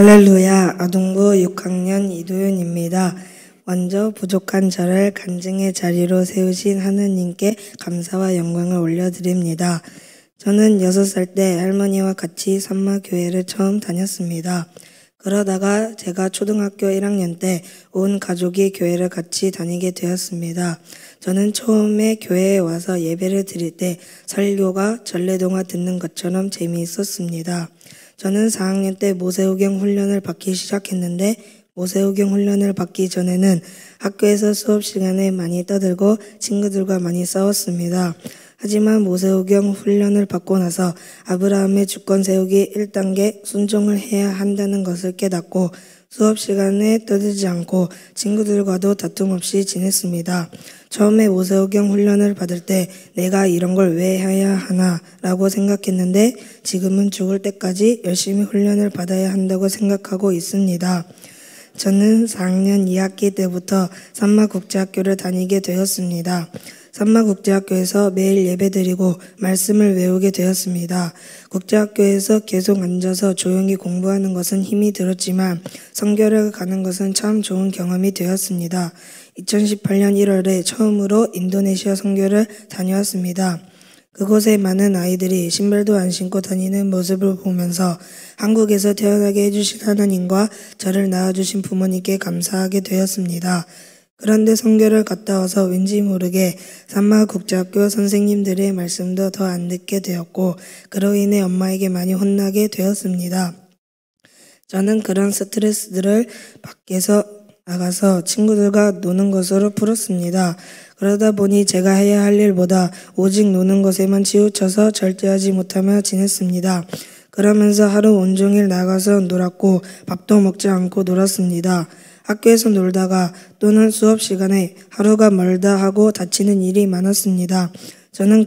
할렐루야, 아동부 6학년 이도윤입니다. 먼저 부족한 저를 간증의 자리로 세우신 하느님께 감사와 영광을 올려드립니다. 저는 6살 때 할머니와 같이 산마교회를 처음 다녔습니다. 그러다가 제가 초등학교 1학년 때 온 가족이 교회를 같이 다니게 되었습니다. 저는 처음에 교회에 와서 예배를 드릴 때 설교가 전래동화 듣는 것처럼 재미있었습니다. 저는 4학년 때 모세오경 훈련을 받기 시작했는데 모세오경 훈련을 받기 전에는 학교에서 수업 시간에 많이 떠들고 친구들과 많이 싸웠습니다. 하지만 모세오경 훈련을 받고 나서 아브라함의 주권 세우기 1단계 순종을 해야 한다는 것을 깨닫고 수업 시간에 떠들지 않고 친구들과도 다툼 없이 지냈습니다. 처음에 모세오경 훈련을 받을 때 내가 이런 걸 왜 해야 하나 라고 생각했는데 지금은 죽을 때까지 열심히 훈련을 받아야 한다고 생각하고 있습니다. 저는 4학년 2학기 때부터 산마국제학교를 다니게 되었습니다. 산마국제학교에서 매일 예배드리고 말씀을 외우게 되었습니다. 국제학교에서 계속 앉아서 조용히 공부하는 것은 힘이 들었지만 선교를 가는 것은 참 좋은 경험이 되었습니다. 2018년 1월에 처음으로 인도네시아 선교를 다녀왔습니다. 그곳에 많은 아이들이 신발도 안 신고 다니는 모습을 보면서 한국에서 태어나게 해주신 하나님과 저를 낳아주신 부모님께 감사하게 되었습니다. 그런데 선교를 갔다 와서 왠지 모르게 산마국제학교 선생님들의 말씀도 더 안 듣게 되었고 그로 인해 엄마에게 많이 혼나게 되었습니다. 저는 그런 스트레스들을 밖에서 나가서 친구들과 노는 것으로 풀었습니다. 그러다 보니 제가 해야 할 일보다 오직 노는 것에만 치우쳐서 절제하지 못하며 지냈습니다. 그러면서 하루 온종일 나가서 놀았고 밥도 먹지 않고 놀았습니다. 학교에서 놀다가 또는 수업 시간에 하루가 멀다 하고 다치는 일이 많았습니다. 저는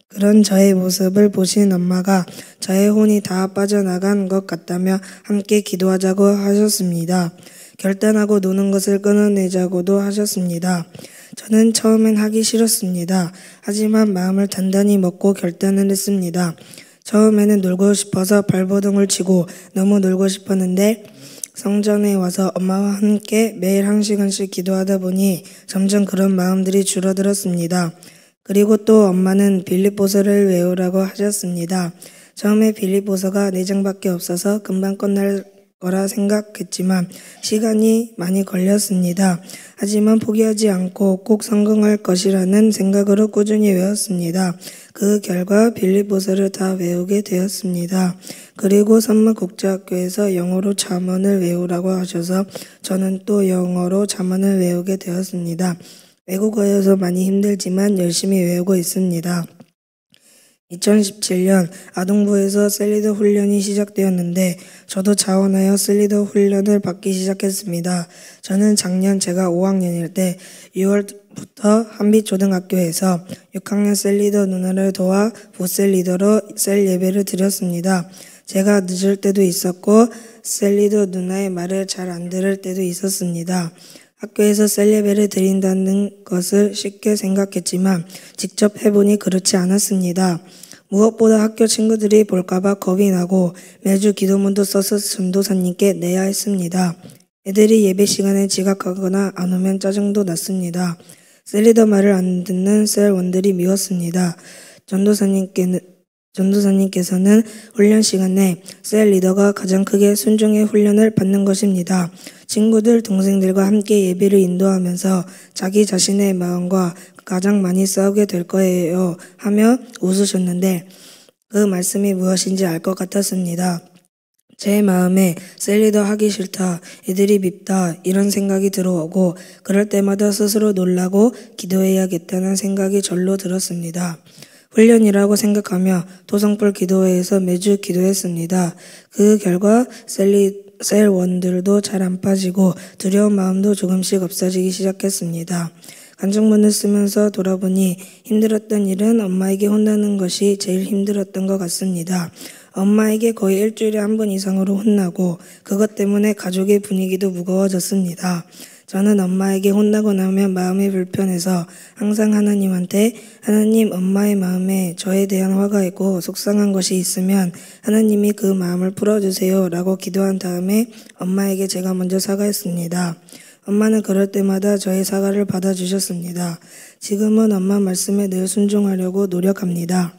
그런 저의 모습을 보신 엄마가 저의 혼이 다 빠져나간 것 같다며 함께 기도하자고 하셨습니다. 결단하고 노는 것을 끊어내자고도 하셨습니다. 저는 처음엔 하기 싫었습니다. 하지만 마음을 단단히 먹고 결단을 했습니다. 처음에는 놀고 싶어서 발버둥을 치고 너무 놀고 싶었는데 성전에 와서 엄마와 함께 매일 1시간씩 기도하다 보니 점점 그런 마음들이 줄어들었습니다. 그리고 또 엄마는 빌립보서를 외우라고 하셨습니다. 처음에 빌립보서가 4장밖에 없어서 금방 끝날 거라 생각했지만 시간이 많이 걸렸습니다. 하지만 포기하지 않고 꼭 성공할 것이라는 생각으로 꾸준히 외웠습니다. 그 결과 빌립보서를 다 외우게 되었습니다. 그리고 산마국제학교에서 영어로 잠언을 외우라고 하셔서 저는 또 영어로 잠언을 외우게 되었습니다. 외국어여서 많이 힘들지만 열심히 외우고 있습니다. 2017년 아동부에서 셀리더 훈련이 시작되었는데 저도 자원하여 셀리더 훈련을 받기 시작했습니다. 저는 작년 제가 5학년일 때 6월부터 한빛초등학교에서 6학년 셀리더 누나를 도와 부셀리더로 셀 예배를 드렸습니다. 제가 늦을 때도 있었고 셀리더 누나의 말을 잘 안 들을 때도 있었습니다. 학교에서 셀 예배를 드린다는 것을 쉽게 생각했지만 직접 해보니 그렇지 않았습니다. 무엇보다 학교 친구들이 볼까봐 겁이 나고 매주 기도문도 써서 전도사님께 내야 했습니다. 애들이 예배 시간에 지각하거나 안 오면 짜증도 났습니다. 셀리더 말을 안 듣는 셀원들이 미웠습니다. 전도사님께서는 훈련 시간에 셀 리더가 가장 크게 순종의 훈련을 받는 것입니다. 친구들, 동생들과 함께 예배를 인도하면서 자기 자신의 마음과 가장 많이 싸우게 될 거예요 하며 웃으셨는데 그 말씀이 무엇인지 알 것 같았습니다. 제 마음에 셀 리더 하기 싫다, 애들이 밉다 이런 생각이 들어오고 그럴 때마다 스스로 놀라고 기도해야겠다는 생각이 절로 들었습니다. 훈련이라고 생각하며 토성불 기도회에서 매주 기도했습니다. 그 결과 셀원들도 잘 안 빠지고 두려운 마음도 조금씩 없어지기 시작했습니다. 간증문을 쓰면서 돌아보니 힘들었던 일은 엄마에게 혼나는 것이 제일 힘들었던 것 같습니다. 엄마에게 거의 일주일에 한 번 이상으로 혼나고 그것 때문에 가족의 분위기도 무거워졌습니다. 저는 엄마에게 혼나고 나면 마음이 불편해서 항상 하나님한테 하나님, 엄마의 마음에 저에 대한 화가 있고 속상한 것이 있으면 하나님이 그 마음을 풀어주세요 라고 기도한 다음에 엄마에게 제가 먼저 사과했습니다. 엄마는 그럴 때마다 저의 사과를 받아주셨습니다. 지금은 엄마 말씀에 늘 순종하려고 노력합니다.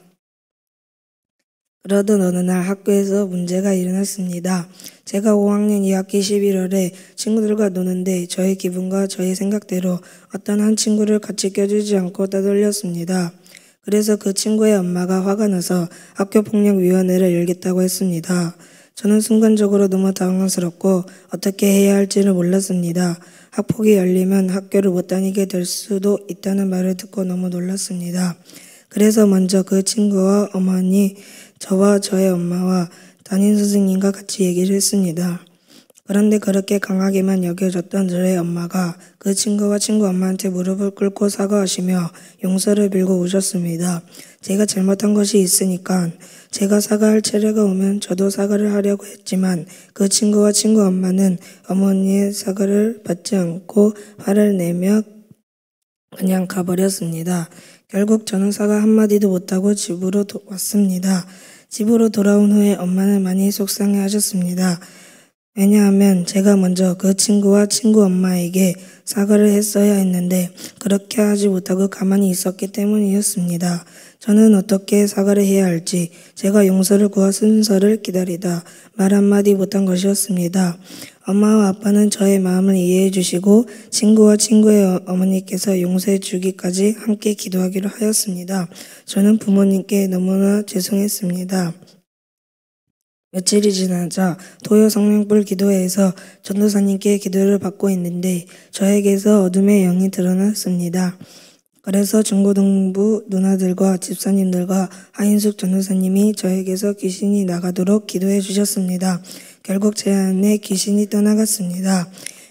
그러던 어느 날 학교에서 문제가 일어났습니다. 제가 5학년 2학기 11월에 친구들과 노는데 저의 기분과 저의 생각대로 어떤 한 친구를 같이 껴주지 않고 따돌렸습니다. 그래서 그 친구의 엄마가 화가 나서 학교폭력위원회를 열겠다고 했습니다. 저는 순간적으로 너무 당황스럽고 어떻게 해야 할지를 몰랐습니다. 학폭이 열리면 학교를 못 다니게 될 수도 있다는 말을 듣고 너무 놀랐습니다. 그래서 먼저 그 친구와 어머니, 저와 저의 엄마와 담임 선생님과 같이 얘기를 했습니다. 그런데 그렇게 강하게만 여겨졌던 저의 엄마가 그 친구와 친구 엄마한테 무릎을 꿇고 사과하시며 용서를 빌고 오셨습니다. 제가 잘못한 것이 있으니까 제가 사과할 차례가 오면 저도 사과를 하려고 했지만 그 친구와 친구 엄마는 어머니의 사과를 받지 않고 화를 내며 그냥 가버렸습니다. 결국 저는 사과 한마디도 못하고 집으로 왔습니다. 집으로 돌아온 후에 엄마는 많이 속상해 하셨습니다. 왜냐하면 제가 먼저 그 친구와 친구 엄마에게 사과를 했어야 했는데 그렇게 하지 못하고 가만히 있었기 때문이었습니다. 저는 어떻게 사과를 해야 할지 제가 용서를 구할 순서를 기다리다 말 한마디 못한 것이었습니다. 엄마와 아빠는 저의 마음을 이해해 주시고 친구와 친구의 어머니께서 용서해 주기까지 함께 기도하기로 하였습니다. 저는 부모님께 너무나 죄송했습니다. 며칠이 지나자 토요 성령불 기도회에서 전도사님께 기도를 받고 있는데 저에게서 어둠의 영이 드러났습니다. 그래서 중고등부 누나들과 집사님들과 하인숙 전도사님이 저에게서 귀신이 나가도록 기도해 주셨습니다. 결국 제 안에 귀신이 떠나갔습니다.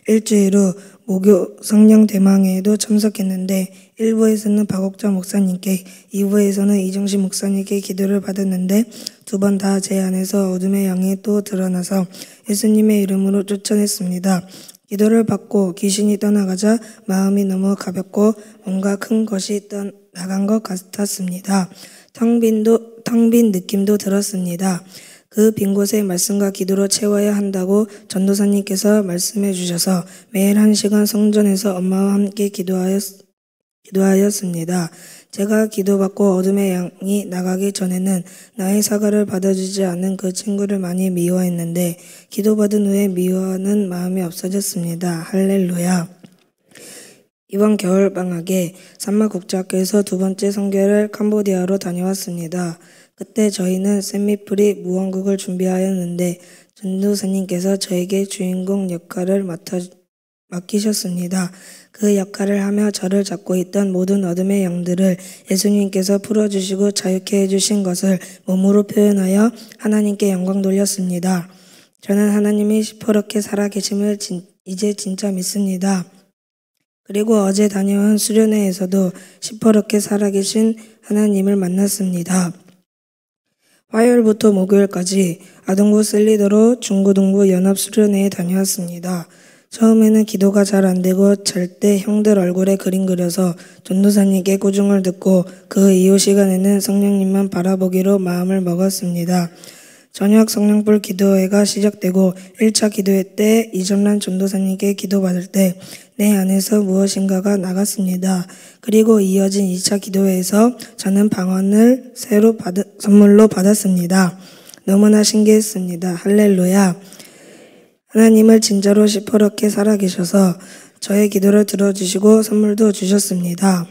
일주일 후 목요 성령 대망회에도 참석했는데 1부에서는 박옥자 목사님께 2부에서는 이정신 목사님께 기도를 받았는데 두 번 다 제 안에서 어둠의 영이 또 드러나서 예수님의 이름으로 쫓아냈습니다. 기도를 받고 귀신이 떠나가자 마음이 너무 가볍고 뭔가 큰 것이 나간 것 같았습니다. 텅 빈 느낌도 들었습니다. 그 빈 곳에 말씀과 기도로 채워야 한다고 전도사님께서 말씀해 주셔서 매일 1시간 성전에서 엄마와 함께 기도하였습니다. 제가 기도받고 어둠의 영이 나가기 전에는 나의 사과를 받아주지 않은 그 친구를 많이 미워했는데 기도받은 후에 미워하는 마음이 없어졌습니다. 할렐루야. 이번 겨울방학에 산마국제학교에서 두 번째 선교를 캄보디아로 다녀왔습니다. 그때 저희는 샌미프리 무원국을 준비하였는데 전도사님께서 저에게 주인공 역할을 맡기셨습니다. 그 역할을 하며 저를 잡고 있던 모든 어둠의 영들을 예수님께서 풀어주시고 자유케 해주신 것을 몸으로 표현하여 하나님께 영광 돌렸습니다. 저는 하나님이 시퍼렇게 살아계심을 이제 진짜 믿습니다. 그리고 어제 다녀온 수련회에서도 시퍼렇게 살아계신 하나님을 만났습니다. 화요일부터 목요일까지 아동부 셀리더로 중고등부 연합수련회에 다녀왔습니다. 처음에는 기도가 잘 안되고 잘 때 형들 얼굴에 그림 그려서 전도사님께 꾸중을 듣고 그 이후 시간에는 성령님만 바라보기로 마음을 먹었습니다. 저녁 성령불 기도회가 시작되고 1차 기도회 때 이정란 전도사님께 기도받을 때 내 안에서 무엇인가가 나갔습니다. 그리고 이어진 2차 기도회에서 저는 방언을 선물로 받았습니다. 너무나 신기했습니다. 할렐루야. 하나님을 진짜로 시퍼렇게 살아계셔서 저의 기도를 들어주시고 선물도 주셨습니다.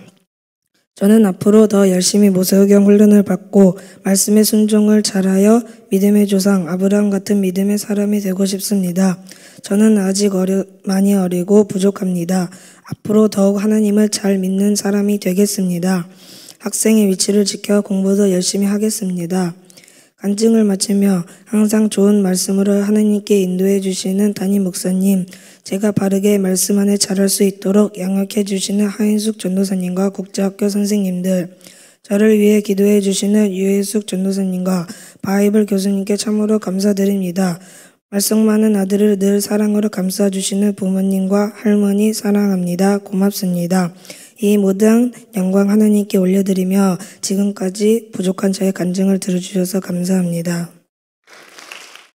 저는 앞으로 더 열심히 모세오경 훈련을 받고 말씀의 순종을 잘하여 믿음의 조상 아브라함 같은 믿음의 사람이 되고 싶습니다. 저는 아직 많이 어리고 부족합니다. 앞으로 더욱 하나님을 잘 믿는 사람이 되겠습니다. 학생의 위치를 지켜 공부도 열심히 하겠습니다. 간증을 마치며 항상 좋은 말씀으로 하나님께 인도해 주시는 담임 목사님, 제가 바르게 말씀 안에 자랄 수 있도록 양육해 주시는 하인숙 전도사님과 국제학교 선생님들, 저를 위해 기도해 주시는 유혜숙 전도사님과 바이블 교수님께 참으로 감사드립니다. 말썽 많은 아들을 늘 사랑으로 감싸주시는 부모님과 할머니 사랑합니다. 고맙습니다. 이 모든 영광 하나님께 올려드리며 지금까지 부족한 저의 간증을 들어주셔서 감사합니다.